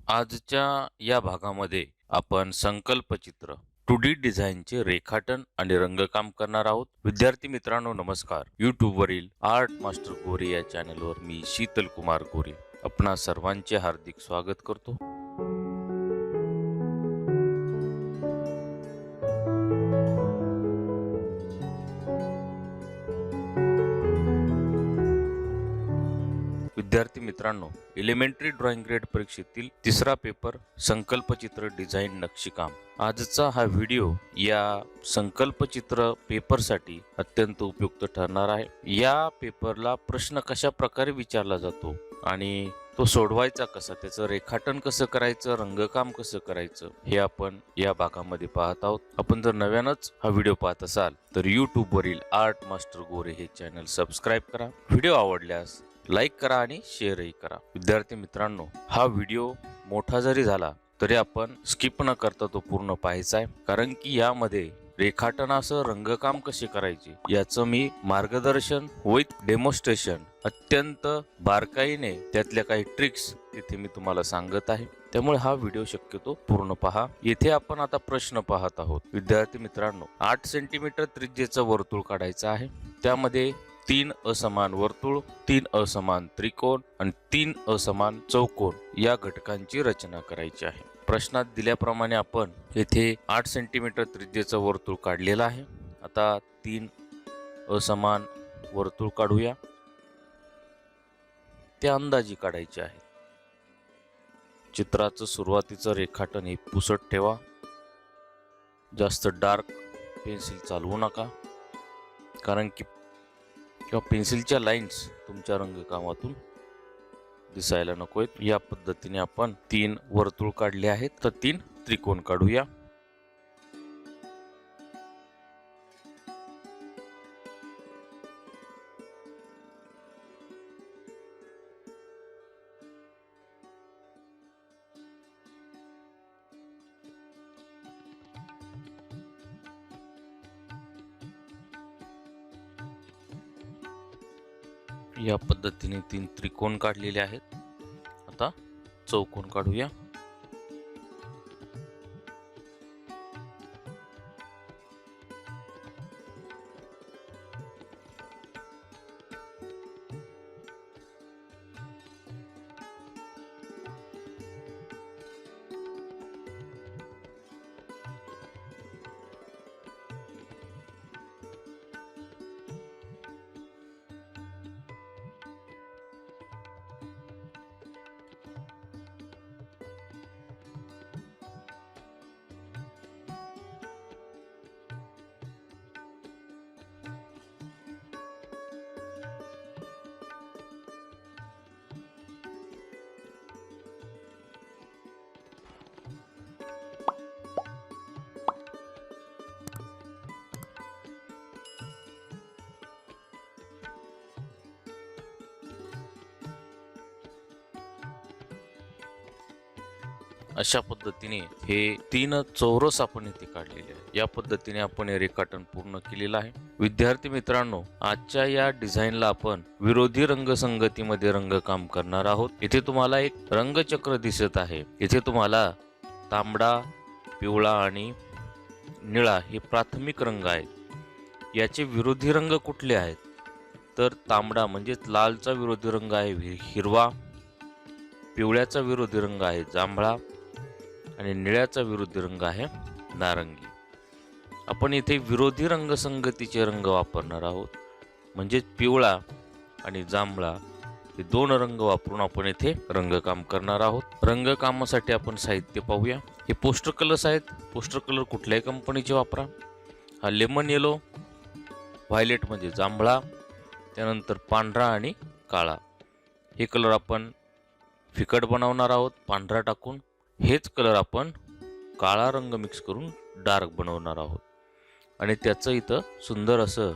आजच्या या भागामध्ये आपण संकल्पचित्र 2D डिझाईनचे रेखाटन आणि रंगकाम करणार आहोत. विद्यार्थी मित्रांनो नमस्कार. YouTube वरील आर्ट मास्टर गोरे या चॅनलवर मी शीतल कुमार गोरे आपणा सर्वांचे हार्दिक स्वागत करतो. विद्यार्थी मित्रांनो, एलिमेंटरी ड्रॉइंग ग्रेड परीक्षेतील तिसरा पेपर संकल्पचित्र डिझाईन नक्षीकाम. आजचा हा व्हिडिओ या संकल्पचित्र पेपरसाठी अत्यंत उपयुक्त ठरणार आहे. या पेपरला प्रश्न कशा प्रकारे विचारला जातो आणि तो सोडवायचा कसा, त्याचं रेखाटन कसं करायचं, रंगकाम कसं करायचं, हे आपण या भागामध्ये पाहत आहोत. आपण जर नव्यानच हा व्हिडिओ पाहत असाल तर YouTube वरील आर्ट मास्टर गोरे हे चॅनल सबस्क्राईब करा. व्हिडिओ आवडल्यास लाईक करा आणि शेअरही करा. विद्यार्थी मित्रांनो, हा व्हिडिओ मोठा जरी झाला तरी आपण स्किप न करता तो पूर्ण पाहायचा आहे, कारण की यामध्ये रेखाटनासह रंगकाम कसे करायचे याचं मी मार्गदर्शन विथ डेमॉन्स्ट्रेशन अत्यंत बारकाईने त्यातल्या काही ट्रिक्स इथे मी तुम्हाला सांगत आहे. त्यामुळे हा व्हिडिओ शक्यतो पूर्ण पहा. येथे आपण आता प्रश्न पाहत आहोत. विद्यार्थी मित्रांनो, 8 सेंटीमीटर त्रिज्येचं वर्तुळ काढायचं आहे. त्यामध्ये 3 असमान वर्तुळ, 3 असमान त्रिकोण आणि 3 असमान चौकोन या घटकांची रचना करायची आहे. प्रश्नात दिल्याप्रमाणे आपण येथे 8 सेंटीमीटर त्रिज्येचं वर्तुळ काढलेलं आहे. आता 3 असमान वर्तुळ काढूया. त्या अंदाजी काढायचे आहे. चित्राचं सुरुवातीचं रेखाटन हे पुसट ठेवा. जास्त डार्क पेन्सिल चालवू नका, कारण की पेन्सिलच्या लाईन्स तुमच्या रंगकामातून दिसायला नकोत. या पद्धतीने आपण 3 वर्तुळ काढले आहेत, तर 3 त्रिकोण काढूया. या पद्धतीने 3 त्रिकोण काढलेले आहेत. आता चौकोन काढूया. अशा पद्धतीने हे 3 चौरस आपण इथे काढलेले आहे. या पद्धतीने आपण हे रेखाटन पूर्ण केलेलं आहे. विद्यार्थी मित्रांनो, आजच्या या डिझाईनला आपण विरोधी रंगसंगतीमध्ये रंगकाम करणार आहोत. इथे तुम्हाला एक रंगचक्र दिसत आहे. इथे तुम्हाला तांबडा, पिवळा आणि निळा हे प्राथमिक रंग आहेत. याचे विरोधी रंग कुठले आहेत, तर तांबडा म्हणजेच लालचा विरोधी रंग आहे हिरवा, पिवळ्याचा विरोधी रंग आहे जांभळा आणि निळ्याचा विरोधी रंग आहे नारंगी. आपण इथे विरोधी रंगसंगतीचे रंग वापरणार आहोत. म्हणजे पिवळा आणि जांभळा हे 2 रंग वापरून आपण इथे रंगकाम करणार आहोत. रंगकामासाठी आपण साहित्य पाहूया. हे पोस्टर कलर्स आहेत. पोस्टर कलर कुठल्याही कंपनीचे वापरा. हा लेमन येलो, व्हायलेट म्हणजे जांभळा, त्यानंतर पांढरा आणि काळा हे कलर आपण फिकट बनवणार आहोत पांढरा टाकून. हेच कलर आपण काळा रंग मिक्स करून डार्क बनवणार आहोत आणि त्याचं इथं सुंदर असं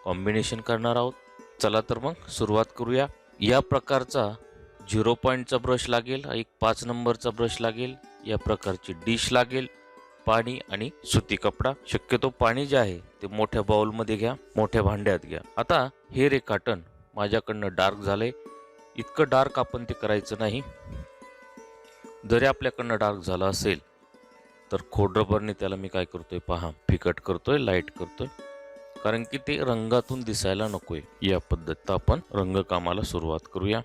कॉम्बिनेशन करणार आहोत. चला तर मग सुरुवात करूया. या प्रकारचा 0 पॉईंटचा ब्रश लागेल, एक 5 नंबरचा ब्रश लागेल, या प्रकारची डिश लागेल, पाणी आणि सुती कपडा. शक्यतो पाणी जे आहे ते मोठ्या बाउलमध्ये घ्या, मोठ्या भांड्यात घ्या. आता हे रेखाटन माझ्याकडनं डार्क झालंय. इतकं डार्क आपण ते करायचं नाही. जरी आपल्याकडनं डार्क झाला असेल तर खोड रबरने त्याला मी काय करतोय पहा, फिकट करतोय, लाईट करतोय, कारण की ते रंगातून दिसायला नकोय. या पद्धतीत आपण रंगकामाला सुरुवात करूया.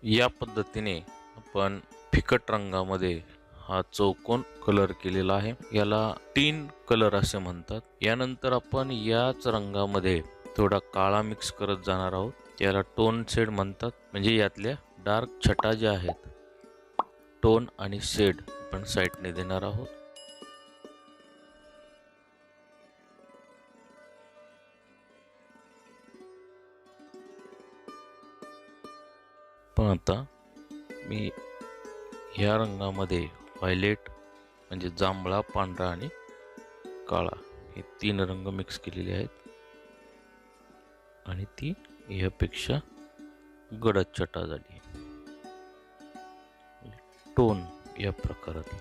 या पद्धतीने आपण फिकट रंगामध्ये हा चौकोन कलर केलेला आहे. याला टीन कलर असे म्हणतात. यानंतर आपण याच रंगामध्ये थोडा काळा मिक्स करत जाणार आहोत. याला टोन शेड म्हणतात. म्हणजे यातल्या डार्क छटा ज्या आहेत, टोन आणि शेड आपण साईडने देणार आहोत. पण आता मी ह्या रंगामध्ये व्हायलेट म्हणजे जांभळा, पांढरा आणि काळा हे 3 रंग मिक्स केलेले आहेत आणि ती ह्यापेक्षा गडद छटा झाली, टोन या प्रकारात.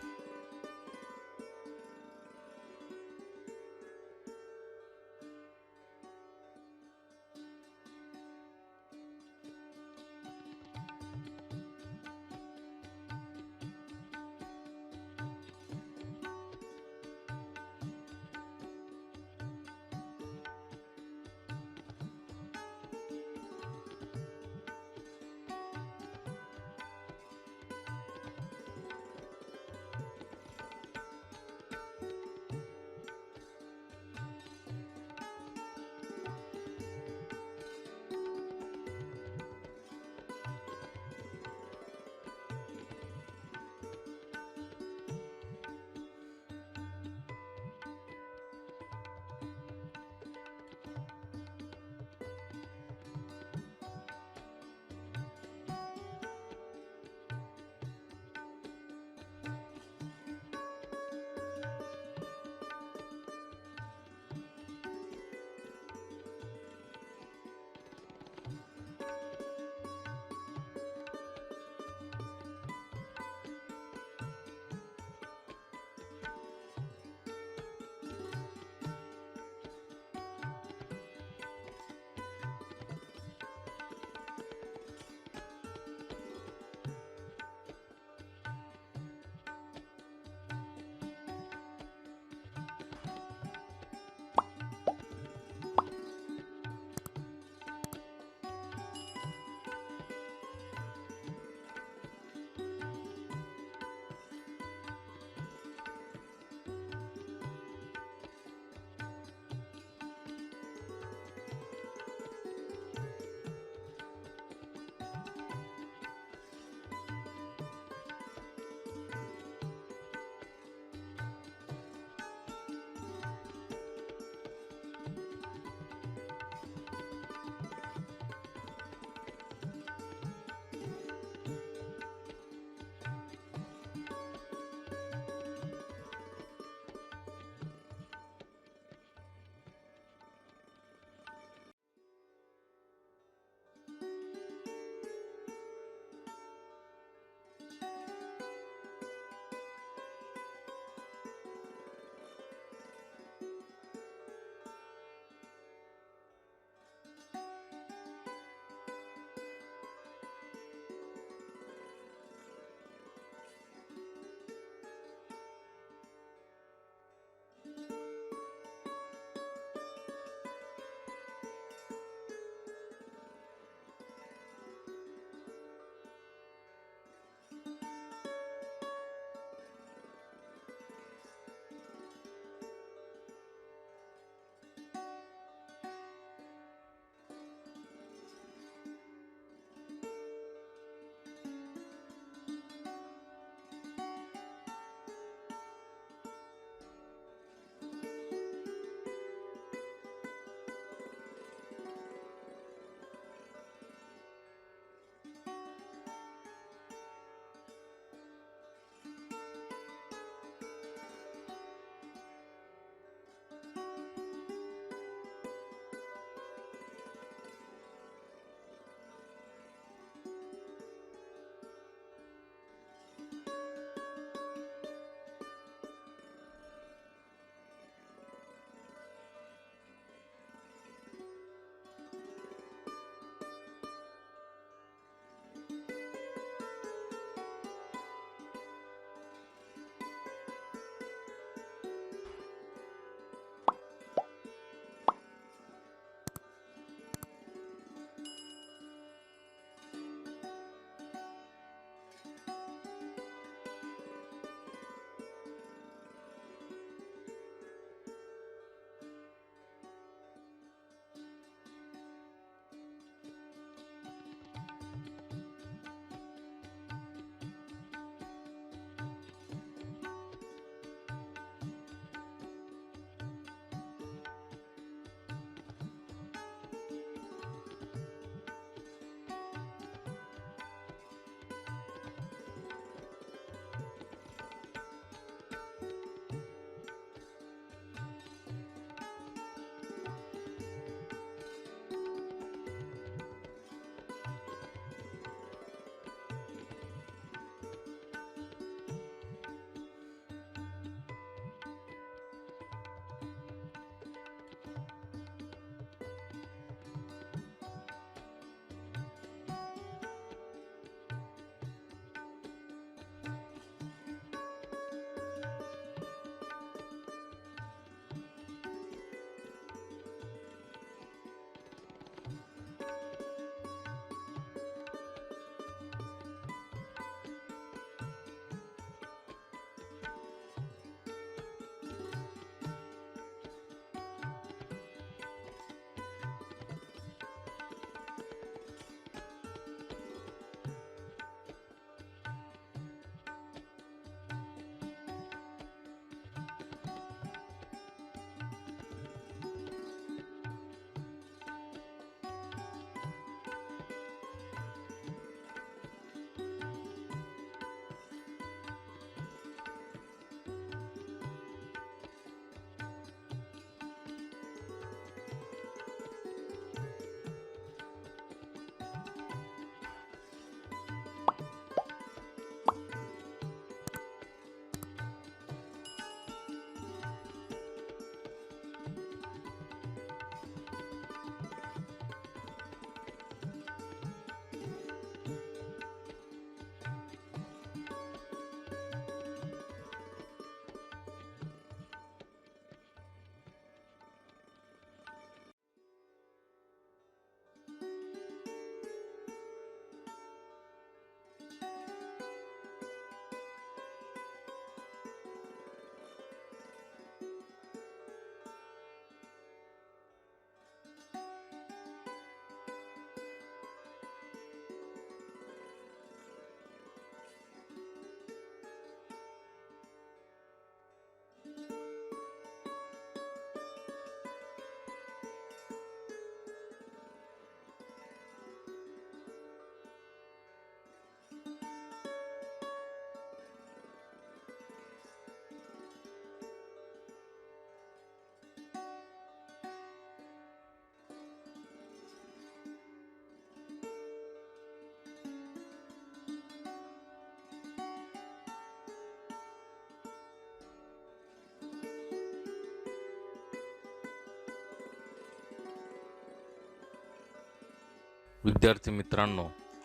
विद्यार्थी मित्रांनो,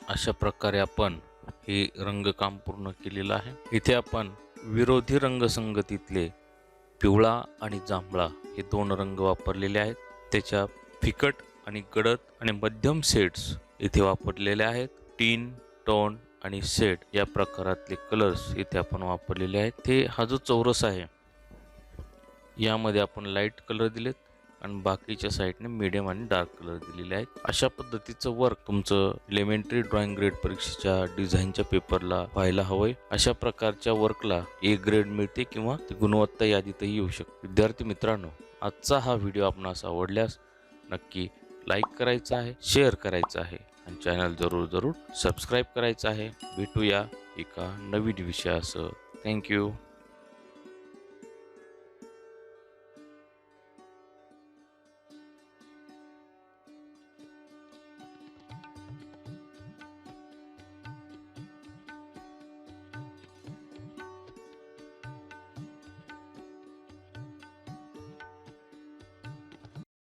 अशा प्रकारे आपण हे रंगकाम पूर्ण केलेलं आहे. इथे आपण विरोधी रंगसंगतीतले पिवळा आणि जांभळा हे 2 रंग वापरलेले आहेत. त्याच्या फिकट आणि गडद आणि मध्यम शेड्स इथे वापरलेले आहेत. टीन, टोन आणि शेड या प्रकारातले कलर्स इथे आपण वापरलेले आहेत. ते हा जो चौरस आहे यामध्ये आपण लाईट कलर दिलेत आणि बाकीच्या साईडने मीडियम आणि डार्क कलर दिलेले आहेत. अशा पद्धतीचं वर्क तुमचं एलिमेंटरी ड्रॉइंग ग्रेड परीक्षेच्या डिझाईनच्या पेपरला व्हायला हवंय. अशा प्रकारच्या वर्कला A ग्रेड मिळते किंवा ती गुणवत्ता यादीतही येऊ शकते. विद्यार्थी मित्रांनो, आजचा हा व्हिडिओ आपणास आवडल्यास नक्की लाईक करायचा आहे, शेअर करायचा आहे आणि चॅनल जरूर सबस्क्राईब करायचं आहे. भेटूया एका नवीन विषयासह. थँक्यू.